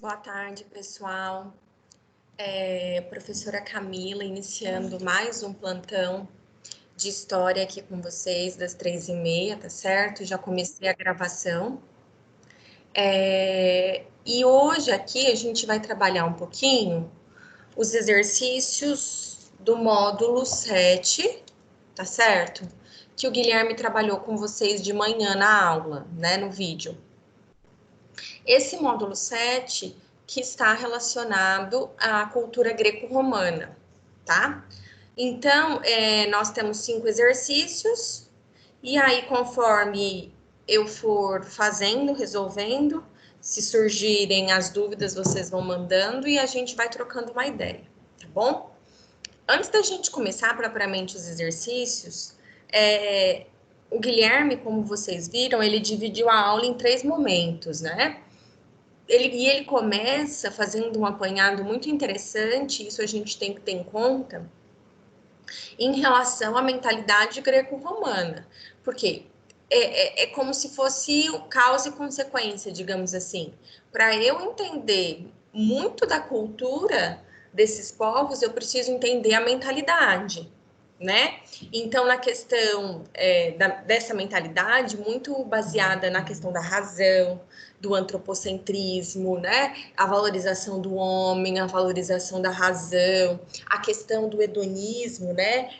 Boa tarde, pessoal. Professora Camila, iniciando mais um plantão de história aqui com vocês, das 3h30, tá certo? Já comecei a gravação. E hoje aqui a gente vai trabalhar um pouquinho os exercícios do módulo 7, tá certo? Que o Guilherme trabalhou com vocês de manhã na aula, né, no vídeo. Esse módulo 7 que está relacionado à cultura greco-romana, tá? Então, nós temos 5 exercícios, e aí, conforme eu for fazendo, resolvendo, se surgirem as dúvidas, vocês vão mandando e a gente vai trocando uma ideia, tá bom? Antes da gente começar propriamente os exercícios, o Guilherme, como vocês viram, ele dividiu a aula em 3 momentos, né? Ele começa fazendo um apanhado muito interessante, isso a gente tem que ter em conta, em relação à mentalidade greco-romana, porque é como se fosse causa e consequência, digamos assim. Para eu entender muito da cultura desses povos, eu preciso entender a mentalidade, né? Então, na questão dessa mentalidade, muito baseada na questão da razão, do antropocentrismo, né? A valorização do homem, a valorização da razão, a questão do hedonismo, né?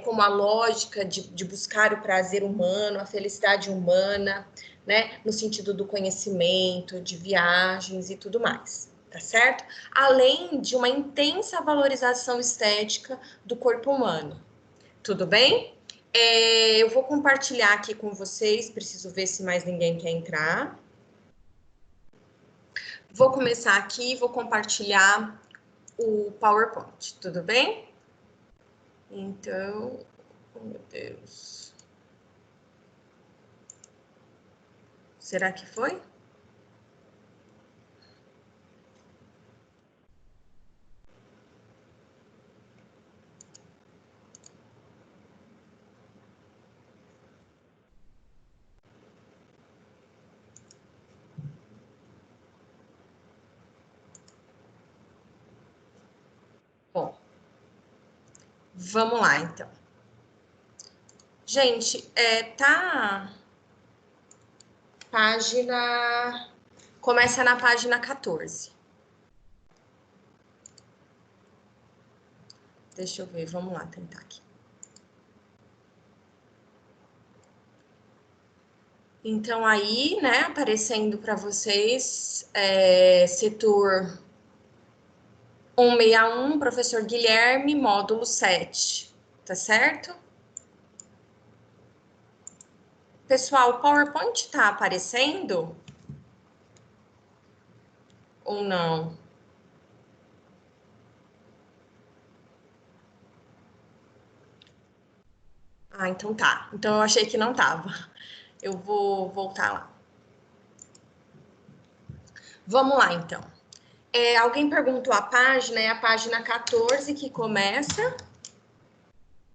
Como a lógica de buscar o prazer humano, a felicidade humana, né? No sentido do conhecimento, de viagens e tudo mais, tá certo? Além de uma intensa valorização estética do corpo humano. Tudo bem? Eu vou compartilhar aqui com vocês, preciso ver se mais ninguém quer entrar. Vou começar aqui, vou compartilhar o PowerPoint, tudo bem? Então, oh meu Deus. Será que foi? Bom, vamos lá, então. Gente, tá... Página... Começa na página 14. Deixa eu ver, vamos lá tentar aqui. Então, aí, né, aparecendo para vocês, setor 161, professor Guilherme, módulo 7, tá certo? Pessoal, o PowerPoint tá aparecendo? Ou não? Ah, então tá. Então eu achei que não tava. Eu vou voltar lá. Vamos lá, então. Alguém perguntou a página, é a página 14 que começa.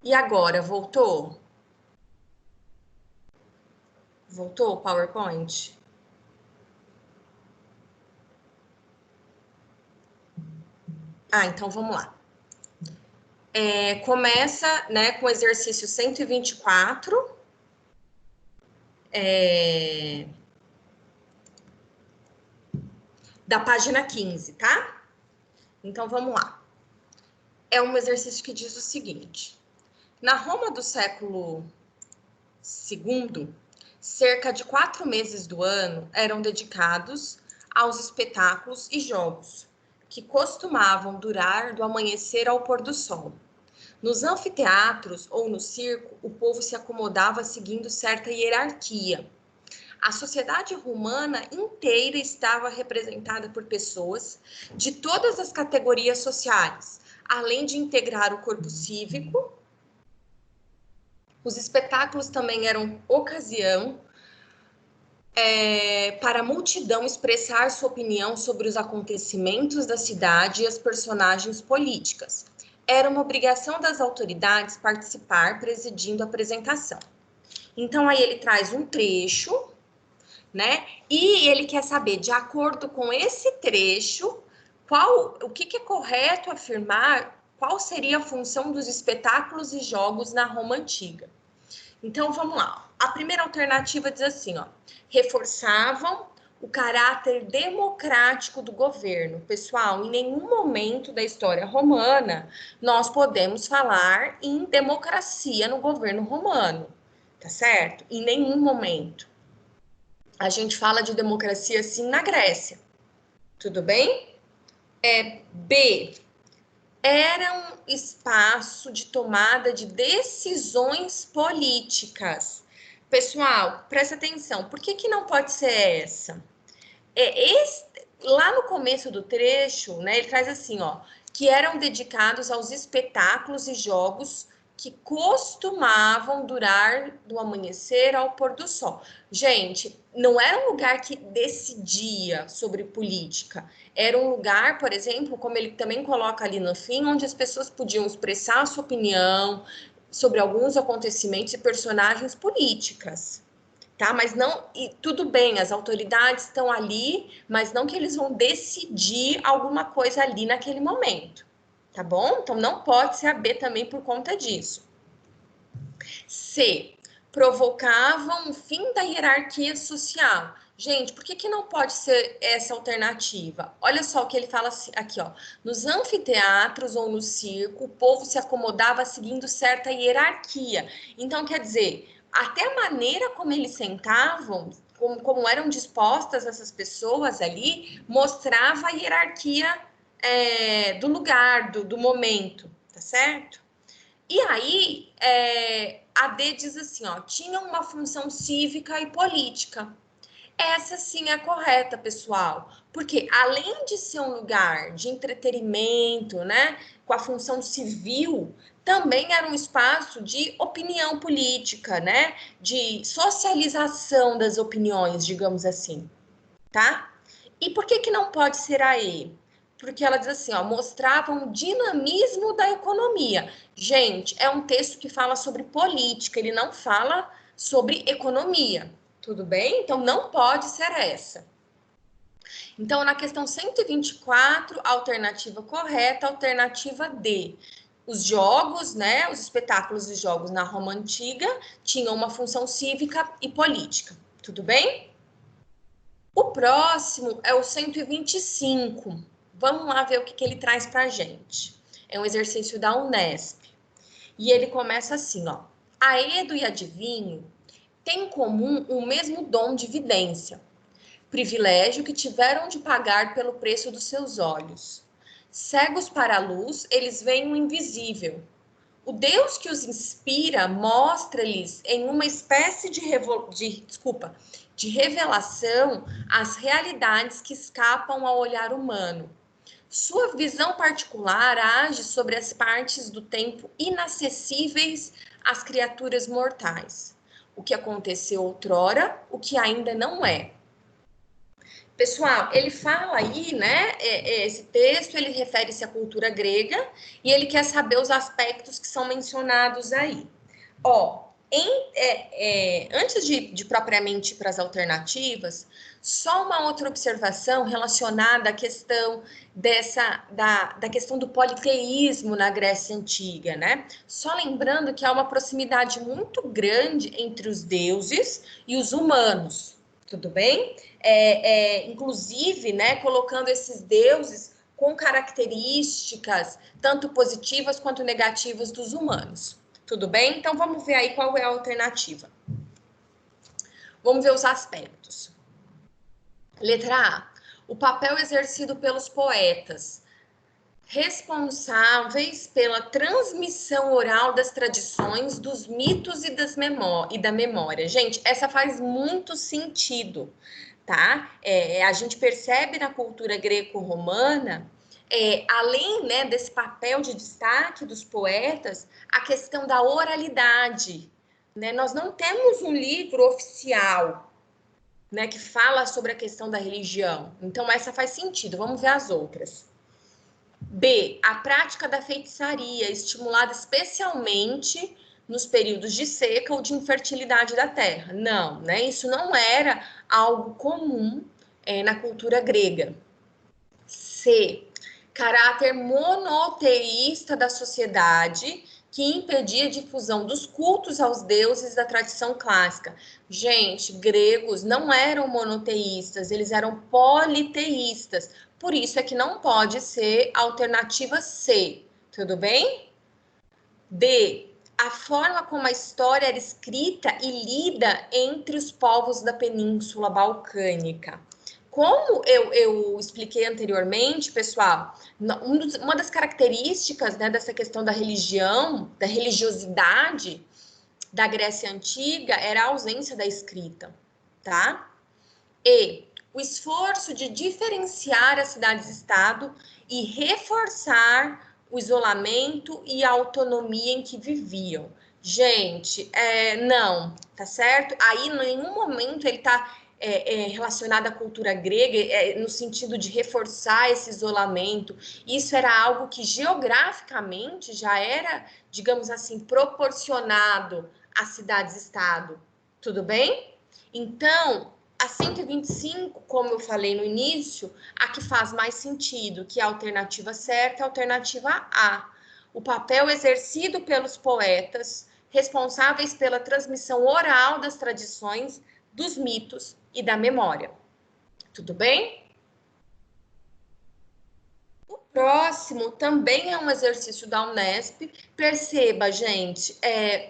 E agora, voltou? Voltou o PowerPoint? Ah, então vamos lá. Começa, né, com o exercício 124. Da página 15, tá? Então vamos lá. É um exercício que diz o seguinte: na Roma do século II, cerca de 4 meses do ano eram dedicados aos espetáculos e jogos, que costumavam durar do amanhecer ao pôr do sol. Nos anfiteatros ou no circo, o povo se acomodava seguindo certa hierarquia. A sociedade romana inteira estava representada por pessoas de todas as categorias sociais, além de integrar o corpo cívico. Os espetáculos também eram ocasião para a multidão expressar sua opinião sobre os acontecimentos da cidade e as personagens políticas. Era uma obrigação das autoridades participar, presidindo a apresentação. Então, aí ele traz um trecho, né? E ele quer saber, de acordo com esse trecho, o que é correto afirmar, qual seria a função dos espetáculos e jogos na Roma Antiga. Então, vamos lá. A primeira alternativa diz assim, ó, reforçavam o caráter democrático do governo. Pessoal, em nenhum momento da história romana nós podemos falar em democracia no governo romano, tá certo? Em nenhum momento. A gente fala de democracia sim na Grécia, tudo bem? B, era um espaço de tomada de decisões políticas. Pessoal, presta atenção, por que não pode ser essa? Lá no começo do trecho, né, ele traz assim, ó, que eram dedicados aos espetáculos e jogos que costumavam durar do amanhecer ao pôr do sol. Gente, não era um lugar que decidia sobre política. Era um lugar, por exemplo, como ele também coloca ali no fim, onde as pessoas podiam expressar a sua opinião sobre alguns acontecimentos e personagens políticas. Tá? Mas não, e tudo bem, as autoridades estão ali, mas não que eles vão decidir alguma coisa ali naquele momento, tá bom? Então não pode ser a B também por conta disso. C, provocavam o fim da hierarquia social. Gente, por que não pode ser essa alternativa? Olha só o que ele fala aqui, ó. Nos anfiteatros ou no circo, o povo se acomodava seguindo certa hierarquia. Então, quer dizer, até a maneira como eles sentavam, como eram dispostas essas pessoas ali, mostrava a hierarquia do lugar, do momento, tá certo? E aí, a D diz assim, ó, tinha uma função cívica e política. Essa sim é correta, pessoal, porque além de ser um lugar de entretenimento, né, com a função civil, também era um espaço de opinião política, né, de socialização das opiniões, digamos assim, tá? E por que não pode ser a E? Porque ela diz assim, ó, mostravam dinamismo da economia. Gente, é um texto que fala sobre política, ele não fala sobre economia. Tudo bem? Então, não pode ser essa. Então, na questão 124, alternativa correta, alternativa D. Os jogos, né, os espetáculos e jogos na Roma Antiga tinham uma função cívica e política. Tudo bem? O próximo é o 125. Vamos lá ver o que ele traz para a gente. É um exercício da Unesp. E ele começa assim, ó. Aedo e adivinho têm em comum o mesmo dom de vidência, privilégio que tiveram de pagar pelo preço dos seus olhos. Cegos para a luz, eles veem o invisível. O Deus que os inspira mostra-lhes em uma espécie de revelação as realidades que escapam ao olhar humano. Sua visão particular age sobre as partes do tempo inacessíveis às criaturas mortais. O que aconteceu outrora, o que ainda não é. Pessoal, ele fala aí, né? Esse texto ele refere-se à cultura grega e ele quer saber os aspectos que são mencionados aí. Ó, antes de propriamente ir para as alternativas, só uma outra observação relacionada à questão da questão do politeísmo na Grécia Antiga, né? Só lembrando que há uma proximidade muito grande entre os deuses e os humanos, tudo bem? Inclusive, né, colocando esses deuses com características tanto positivas quanto negativas dos humanos. Tudo bem? Então, vamos ver aí qual é a alternativa. Vamos ver os aspectos. Letra A. O papel exercido pelos poetas, responsáveis pela transmissão oral das tradições, dos mitos e da memória. Gente, essa faz muito sentido, tá? A gente percebe na cultura greco-romana, além, né, desse papel de destaque dos poetas, a questão da oralidade, né? Nós não temos um livro oficial, né, que fala sobre a questão da religião. Então, essa faz sentido. Vamos ver as outras. B, a prática da feitiçaria, estimulada especialmente nos períodos de seca ou de infertilidade da terra. Não, né? Isso não era algo comum na cultura grega. C. Caráter monoteísta da sociedade, que impedia a difusão dos cultos aos deuses da tradição clássica. Gente, gregos não eram monoteístas, eles eram politeístas. Por isso é que não pode ser a alternativa C. Tudo bem? D. A forma como a história era escrita e lida entre os povos da Península Balcânica. Como eu expliquei anteriormente, pessoal, uma das características, né, dessa questão da religião, da religiosidade da Grécia Antiga era a ausência da escrita, tá? E o esforço de diferenciar as cidades-estado e reforçar o isolamento e a autonomia em que viviam. Gente, não, tá certo? Aí, em nenhum momento, ele está relacionado à cultura grega, no sentido de reforçar esse isolamento. Isso era algo que geograficamente já era, digamos assim, proporcionado às cidades-estado. Tudo bem? Então, a 125, como eu falei no início, a que faz mais sentido, que é a alternativa certa, é a alternativa A. O papel exercido pelos poetas, responsáveis pela transmissão oral das tradições, dos mitos e da memória. Tudo bem? O próximo também é um exercício da Unesp. Perceba, gente,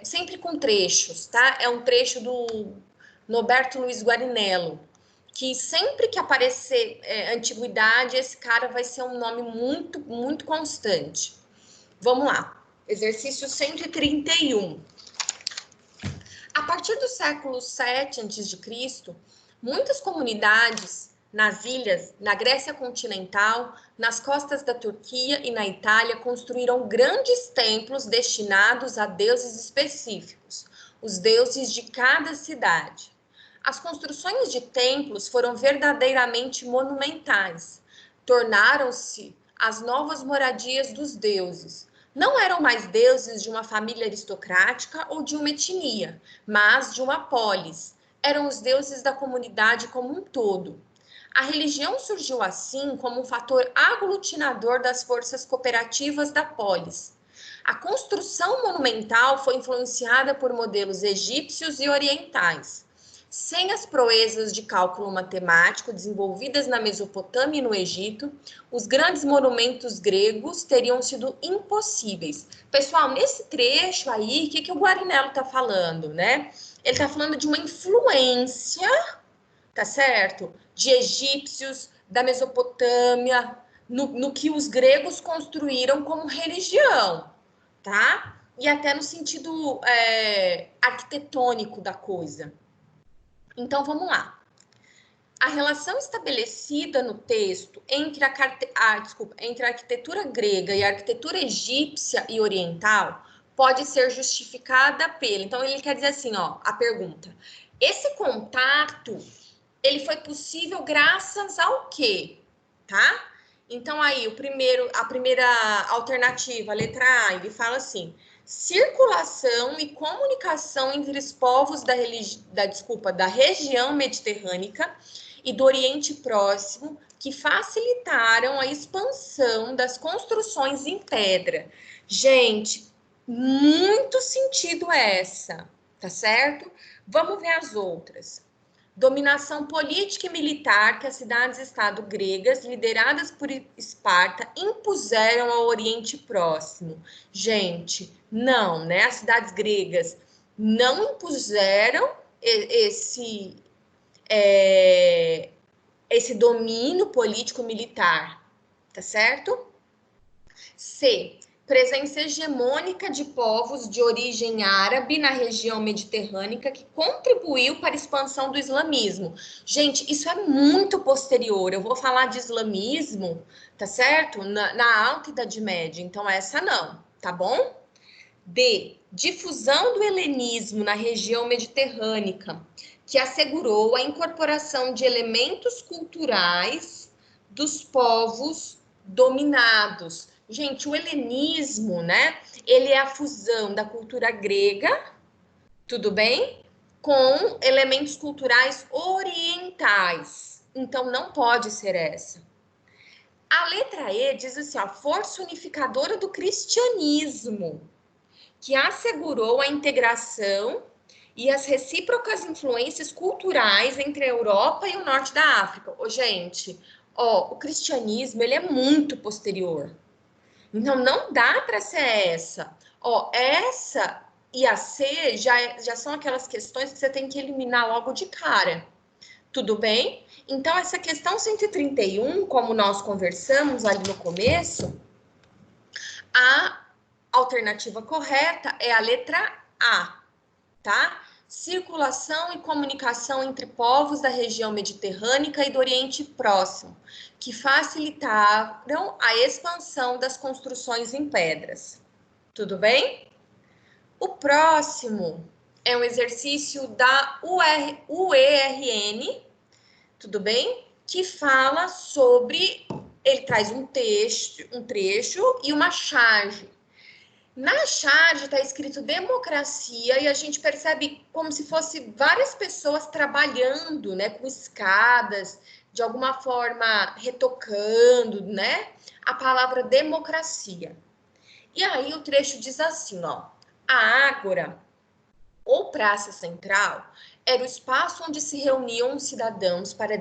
sempre com trechos, tá? É um trecho do Norberto Luiz Guarinello, que sempre que aparecer antiguidade, esse cara vai ser um nome muito, muito constante. Vamos lá. Exercício 131. A partir do século VII a.C., muitas comunidades nas ilhas, na Grécia continental, nas costas da Turquia e na Itália, construíram grandes templos destinados a deuses específicos, os deuses de cada cidade. As construções de templos foram verdadeiramente monumentais, tornaram-se as novas moradias dos deuses. Não eram mais deuses de uma família aristocrática ou de uma etnia, mas de uma polis. Eram os deuses da comunidade como um todo. A religião surgiu assim como um fator aglutinador das forças cooperativas da polis. A construção monumental foi influenciada por modelos egípcios e orientais. Sem as proezas de cálculo matemático desenvolvidas na Mesopotâmia e no Egito, os grandes monumentos gregos teriam sido impossíveis. Pessoal, nesse trecho aí, o que o Guarinello está falando, né? Ele está falando de uma influência, tá certo? De egípcios, da Mesopotâmia, no que os gregos construíram como religião, tá? E até no sentido arquitetônico da coisa. Então, vamos lá. A relação estabelecida no texto entre a arquitetura grega e a arquitetura egípcia e oriental pode ser justificada pela... Então, ele quer dizer assim, ó, a pergunta. Esse contato, ele foi possível graças ao quê? Tá? Então, aí, a primeira alternativa, a letra A, ele fala assim... Circulação e comunicação entre os povos da região mediterrânea e do Oriente Próximo, que facilitaram a expansão das construções em pedra. Gente, muito sentido essa, tá certo? Vamos ver as outras. Dominação política e militar que as cidades-estado gregas, lideradas por Esparta, impuseram ao Oriente Próximo. Gente, não, né? As cidades gregas não impuseram esse domínio político-militar, tá certo? C. Presença hegemônica de povos de origem árabe na região mediterrânea que contribuiu para a expansão do islamismo. Gente, isso é muito posterior. Eu vou falar de islamismo, tá certo? Na Alta Idade Média. Então, essa não, tá bom? D. Difusão do helenismo na região mediterrânea, que assegurou a incorporação de elementos culturais dos povos dominados. Gente, o helenismo, né? Ele é a fusão da cultura grega, tudo bem? Com elementos culturais orientais. Então, não pode ser essa. A letra E diz assim, ó, força unificadora do cristianismo, que assegurou a integração e as recíprocas influências culturais entre a Europa e o norte da África. Ô, gente, ó, o cristianismo, ele é muito posterior. Então, não dá para ser essa. Ó, essa e a C já são aquelas questões que você tem que eliminar logo de cara. Tudo bem? Então, essa questão 131, como nós conversamos ali no começo, a alternativa correta é a letra A, tá? Circulação e comunicação entre povos da região mediterrânea e do Oriente Próximo, que facilitaram a expansão das construções em pedras. Tudo bem? O próximo é um exercício da UERN, tudo bem? Que fala sobre, ele traz um trecho e uma charge. Na charge está escrito democracia e a gente percebe como se fosse várias pessoas trabalhando, né, com escadas, de alguma forma retocando, né, a palavra democracia. E aí o trecho diz assim, ó, a Ágora, ou Praça Central, era o espaço onde se reuniam os cidadãos para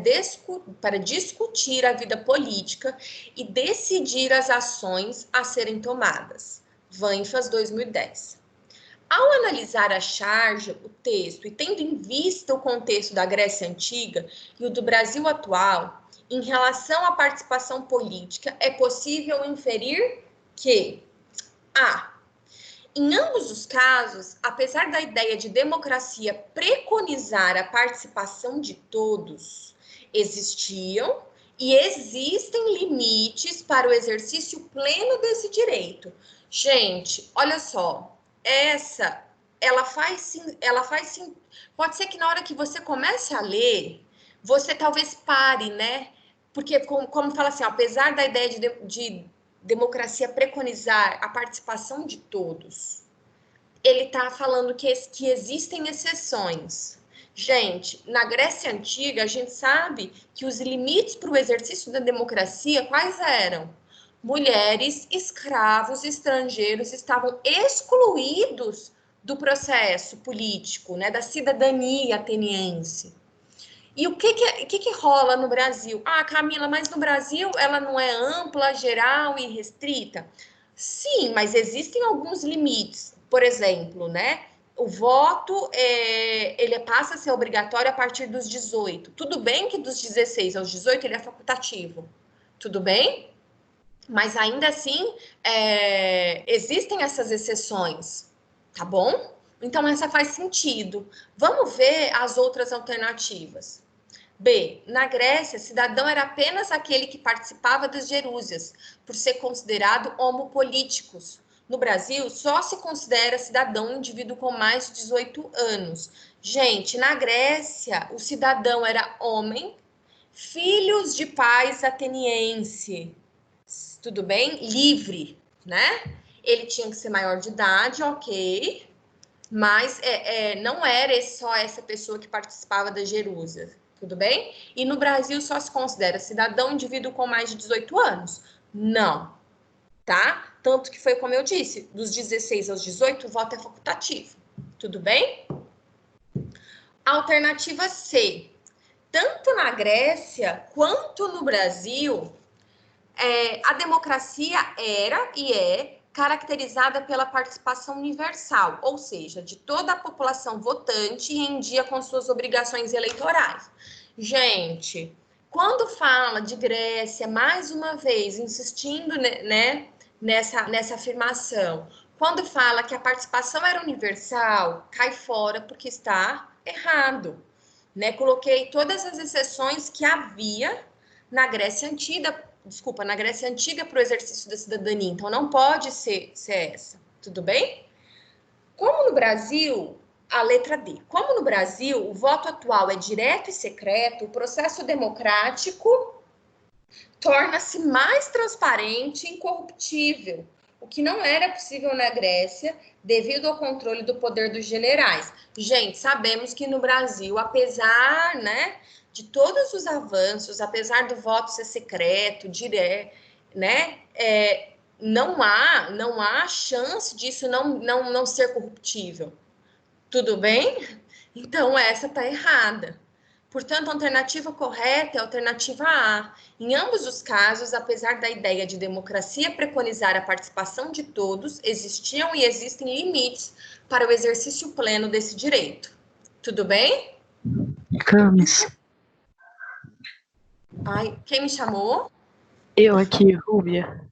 discutir a vida política e decidir as ações a serem tomadas. Vanfas 2010. Ao analisar a charge, o texto, e tendo em vista o contexto da Grécia Antiga e o do Brasil atual, em relação à participação política, é possível inferir que a. Em ambos os casos, apesar da ideia de democracia preconizar a participação de todos, existiam e existem limites para o exercício pleno desse direito. Gente, olha só, ela faz sim. Pode ser que na hora que você comece a ler, você talvez pare, né? Porque, como fala assim, ó, apesar da ideia de democracia preconizar a participação de todos, ele está falando que existem exceções. Gente, na Grécia Antiga, a gente sabe que os limites para o exercício da democracia, quais eram? Mulheres, escravos, estrangeiros estavam excluídos do processo político, né, da cidadania ateniense. E o que rola no Brasil? Ah, Camila, mas no Brasil ela não é ampla, geral e restrita? Sim, mas existem alguns limites. Por exemplo, né? O voto ele passa a ser obrigatório a partir dos 18. Tudo bem que dos 16 aos 18 ele é facultativo. Tudo bem? Mas ainda assim existem essas exceções, tá bom? Então essa faz sentido. Vamos ver as outras alternativas. B. Na Grécia, cidadão era apenas aquele que participava das gerúsias, por ser considerado homopolíticos. No Brasil, só se considera cidadão um indivíduo com mais de 18 anos. Gente, na Grécia, o cidadão era homem, filhos de pais ateniense. Tudo bem? Livre, né? Ele tinha que ser maior de idade, ok. Mas não era só essa pessoa que participava das gerúsias. Tudo bem? E no Brasil só se considera cidadão indivíduo com mais de 18 anos? Não, tá? Tanto que foi como eu disse, dos 16 aos 18, o voto é facultativo. Tudo bem? Alternativa C. Tanto na Grécia quanto no Brasil, a democracia era e é caracterizada pela participação universal, ou seja, de toda a população votante e em dia com suas obrigações eleitorais. Gente, quando fala de Grécia, mais uma vez, insistindo, né, nessa afirmação, quando fala que a participação era universal, cai fora porque está errado, né? Coloquei todas as exceções que havia na Grécia Antiga, na Grécia Antiga para o exercício da cidadania, então não pode ser essa, tudo bem? Como no Brasil, a letra D, como no Brasil o voto atual é direto e secreto, o processo democrático torna-se mais transparente e incorruptível, o que não era possível na Grécia devido ao controle do poder dos generais. Gente, sabemos que no Brasil, apesar, né, de todos os avanços, apesar do voto ser secreto, direto, né, não há chance disso não ser corruptível. Tudo bem? Então, essa está errada. Portanto, a alternativa correta é a alternativa A. Em ambos os casos, apesar da ideia de democracia preconizar a participação de todos, existiam e existem limites para o exercício pleno desse direito. Tudo bem? Camis. Ai, quem me chamou? Eu aqui, Rúbia.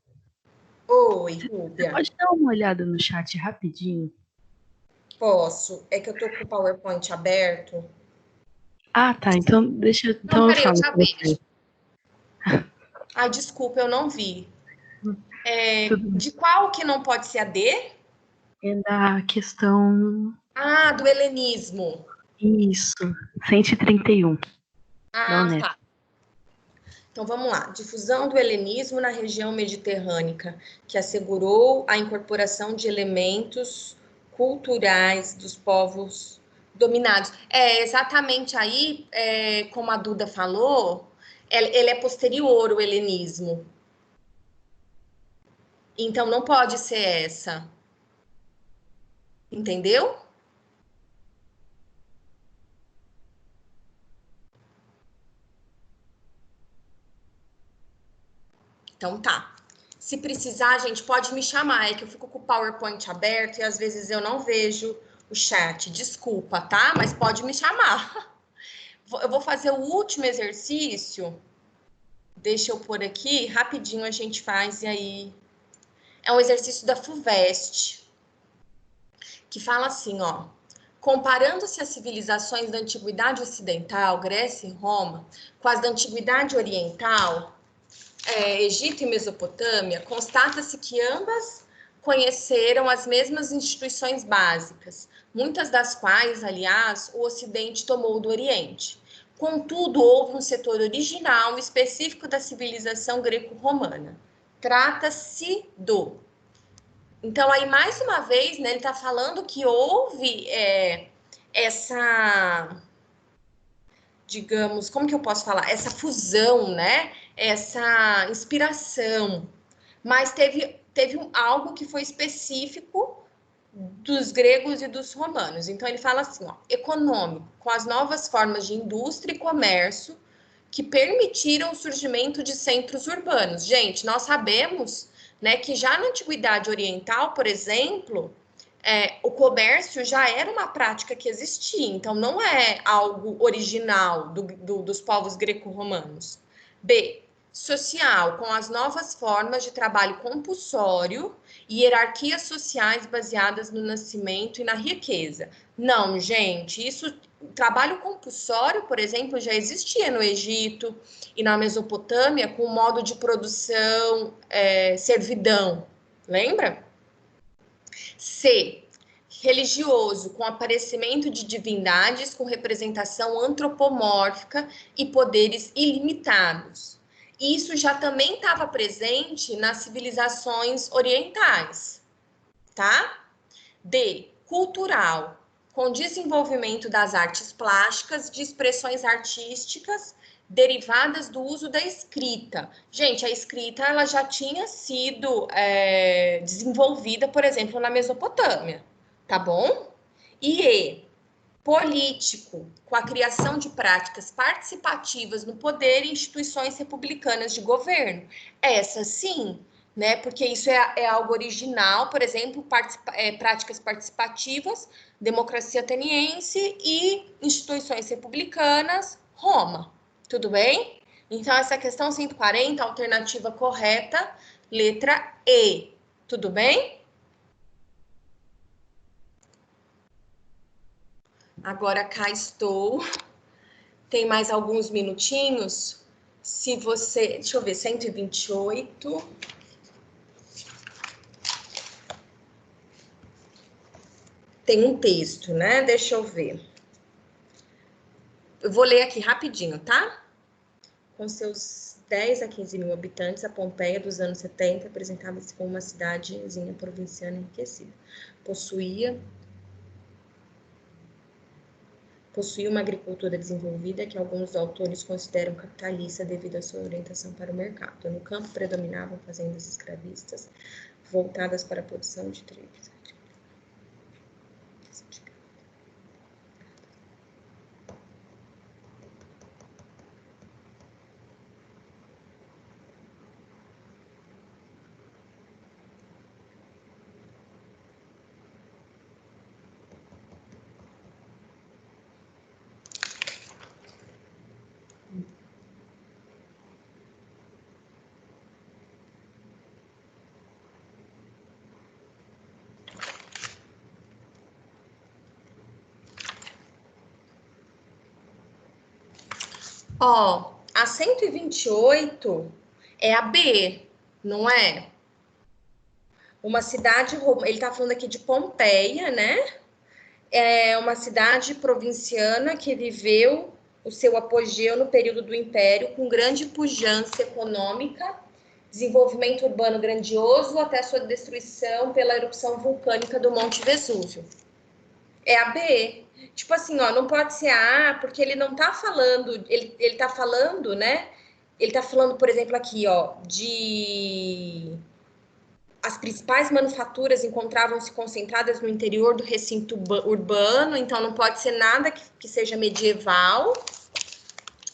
Oi, Você Rúbia. pode dar uma olhada no chat rapidinho? Posso. É que eu tô com o PowerPoint aberto. Ah, tá. Então deixa. Não, Então eu peraí, eu falo já com você. vejo. Ai, desculpa, eu não vi. Tudo bem. De qual que não pode ser a D? É da questão. Ah, do helenismo. Isso. 131 da Ah, Unesp. tá. Então vamos lá. Difusão do helenismo na região mediterrânea, que assegurou a incorporação de elementos culturais dos povos dominados. É exatamente aí, como a Duda falou, ele é posterior ao helenismo. Então não pode ser essa. Entendeu? Então tá. Se precisar, gente, pode me chamar. É que eu fico com o PowerPoint aberto e às vezes eu não vejo o chat. Desculpa, tá? Mas pode me chamar. Eu vou fazer o último exercício. Deixa eu pôr aqui, rapidinho a gente faz e aí. É um exercício da FUVEST, que fala assim, ó. Comparando-se as civilizações da antiguidade ocidental, Grécia e Roma, com as da antiguidade oriental, Egito e Mesopotâmia, constata-se que ambas conheceram as mesmas instituições básicas, muitas das quais, aliás, o Ocidente tomou do Oriente. Contudo, houve um setor original específico da civilização greco-romana. Trata-se do. Então, aí, mais uma vez, né, ele está falando que houve essa, digamos, como que eu posso falar? Essa fusão, né? Essa inspiração. Mas teve algo que foi específico dos gregos e dos romanos. Então, ele fala assim, ó, econômico, com as novas formas de indústria e comércio que permitiram o surgimento de centros urbanos. Gente, nós sabemos, né, que já na Antiguidade Oriental, por exemplo, o comércio já era uma prática que existia, então não é algo original dos povos greco-romanos. B. Social, com as novas formas de trabalho compulsório e hierarquias sociais baseadas no nascimento e na riqueza. Não, gente, isso, trabalho compulsório, por exemplo, já existia no Egito e na Mesopotâmia com o modo de produção servidão, lembra? C. Religioso, com aparecimento de divindades com representação antropomórfica e poderes ilimitados. Isso já também estava presente nas civilizações orientais, tá? D. Cultural, com desenvolvimento das artes plásticas, de expressões artísticas derivadas do uso da escrita. Gente, a escrita ela já tinha sido desenvolvida, por exemplo, na Mesopotâmia, tá bom? E político, com a criação de práticas participativas no poder e instituições republicanas de governo. Essa sim, né? Porque isso é algo original, por exemplo, práticas participativas, democracia ateniense e instituições republicanas, Roma. Tudo bem? Então, essa questão 140, alternativa correta, letra E. Tudo bem? Agora cá estou. Tem mais alguns minutinhos. Se você. Deixa eu ver, 128. Tem um texto, né? Deixa eu ver. Eu vou ler aqui rapidinho, tá? Com seus 10 a 15 mil habitantes, a Pompeia dos anos 70 apresentava-se como uma cidadezinha provinciana enriquecida. Possuía uma agricultura desenvolvida que alguns autores consideram capitalista devido à sua orientação para o mercado. No campo predominavam fazendas escravistas voltadas para a produção de trigo. Ó, a 128 é a B, não é? Uma cidade, ele tá falando aqui de Pompeia, né? É uma cidade provinciana que viveu o seu apogeu no período do Império, com grande pujança econômica, desenvolvimento urbano grandioso, até sua destruição pela erupção vulcânica do Monte Vesúvio. É a B. Tipo assim, ó, não pode ser a A, porque ele não tá falando, ele tá falando, né? Ele tá falando, por exemplo, aqui, ó, de... As principais manufaturas encontravam-se concentradas no interior do recinto urbano, então não pode ser nada que seja medieval.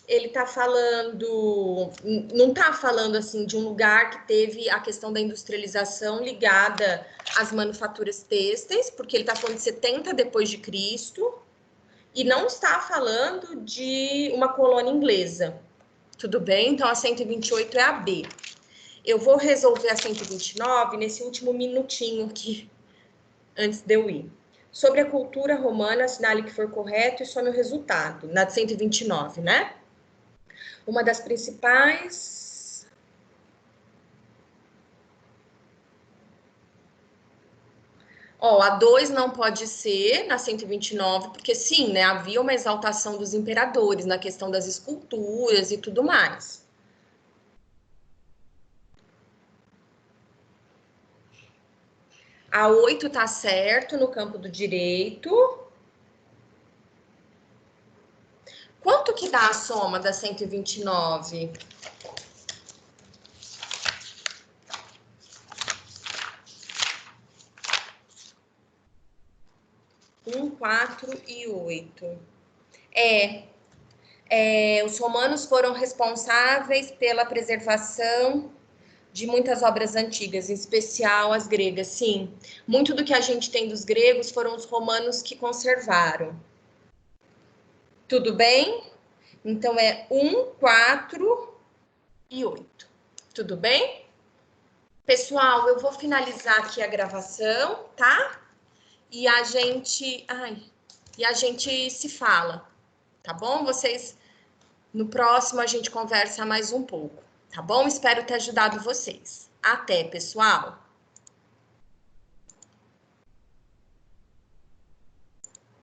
Ele tá falando, não tá falando assim de um lugar que teve a questão da industrialização ligada às manufaturas têxteis, porque ele tá falando de 70 depois de Cristo, e não está falando de uma colônia inglesa. Tudo bem? Então a 128 é a B. Eu vou resolver a 129 nesse último minutinho aqui, antes de eu ir. Sobre a cultura romana, assinale que for correto e some o resultado, na 129, né? Uma das principais... Ó, a 2 não pode ser na 129, porque sim, né? Havia uma exaltação dos imperadores na questão das esculturas e tudo mais. A 8 tá certo no campo do direito. Quanto que dá a soma da 129? 1, 4 e 8. Os romanos foram responsáveis pela preservação de muitas obras antigas, em especial as gregas, sim. Muito do que a gente tem dos gregos foram os romanos que conservaram. Tudo bem? Então, é 1, 4 e 8. Tudo bem? Pessoal, eu vou finalizar aqui a gravação, tá? E a gente se fala, tá bom? No próximo a gente conversa mais um pouco, tá bom? Espero ter ajudado vocês. Até, pessoal!